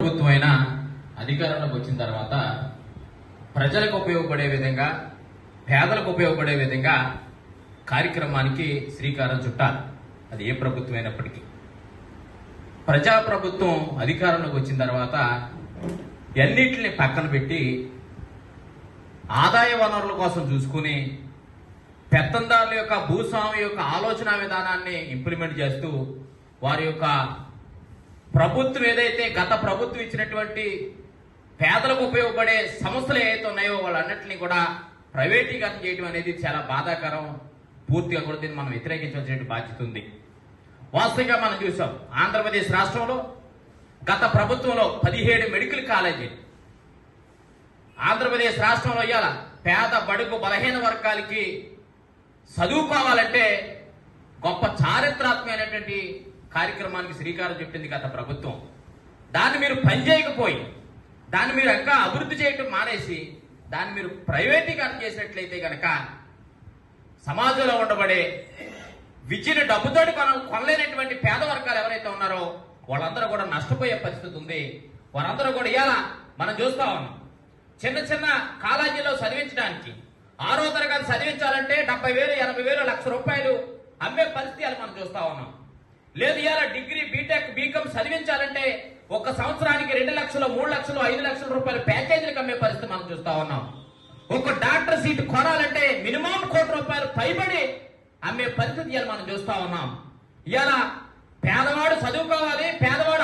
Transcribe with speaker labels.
Speaker 1: ప్రభుత్వం అయినా అధికారంలోకి వచ్చిన తర్వాత ప్రజలకు ఉపయోగపడే విధంగా, పేదలకు ఉపయోగపడే విధంగా కార్యక్రమానికి శ్రీకారం చుట్టాలి. అది ఏ ప్రభుత్వం అయినప్పటికీ. ప్రజాప్రభుత్వం అధికారంలోకి వచ్చిన తర్వాత ఎన్నిటిని పక్కన పెట్టి ఆదాయ వనరుల కోసం చూసుకుని పెత్తందారుల యొక్క భూస్వామి యొక్క ఆలోచన విధానాన్ని ఇంప్లిమెంట్ చేస్తూ వారి యొక్క ప్రభుత్వం ఏదైతే గత ప్రభుత్వం ఇచ్చినటువంటి పేదలకు ఉపయోగపడే సంస్థలు ఏవైతే ఉన్నాయో వాళ్ళన్నింటినీ కూడా ప్రైవేటీకరణ చేయడం అనేది చాలా బాధాకరం. పూర్తిగా కూడా దీన్ని మనం వ్యతిరేకించాల్సిన బాధ్యత ఉంది. వాస్తవంగా మనం చూసాం, ఆంధ్రప్రదేశ్ రాష్ట్రంలో గత ప్రభుత్వంలో 17 మెడికల్ కాలేజీ ఆంధ్రప్రదేశ్ రాష్ట్రంలో ఇవాళ పేద బడుగు బలహీన వర్గాలకి చదువుకోవాలంటే గొప్ప చారిత్రాత్మకమైనటువంటి కార్యక్రమానికి శ్రీకారం చుట్టింది గత ప్రభుత్వం. దాన్ని మీరు పనిచేయకపోయి, దాన్ని మీరు ఇంకా అభివృద్ధి చేయటం మానేసి దాన్ని మీరు ప్రైవేటీకరణ చేసినట్లయితే కనుక సమాజంలో ఉండబడే విద్యను డబ్బుతోటి కొనలేనటువంటి పేద వర్గాలు ఎవరైతే ఉన్నారో వాళ్ళందరూ కూడా నష్టపోయే పరిస్థితి ఉంది. వారందరూ కూడా ఇవాళ మనం చూస్తా ఉన్నాం, చిన్న చిన్న కాలేజీలో చదివించడానికి 6వ తరగతి చదివించాలంటే 70,000, 80,000, ₹1,00,000 అమ్మే పరిస్థితి మనం చూస్తా ఉన్నాం. లేదు ఇవాళ డిగ్రీ, బీటెక్, బీకామ్ చదివించాలంటే ఒక సంవత్సరానికి 2 లక్షలు, 3 లక్షలు, 5 లక్షల రూపాయలు ప్యాకేజీలకు అమ్మే పరిస్థితి మనం చూస్తా ఉన్నాం. ఒక డాక్టర్ సీట్ కొనాలంటే మినిమం ₹1,00,00,000 పైబడి అమ్మే పరిస్థితి ఇవాళ మనం చూస్తా ఉన్నాం. ఇవాళ పేదవాడు చదువుకోవాలి, పేదవాడు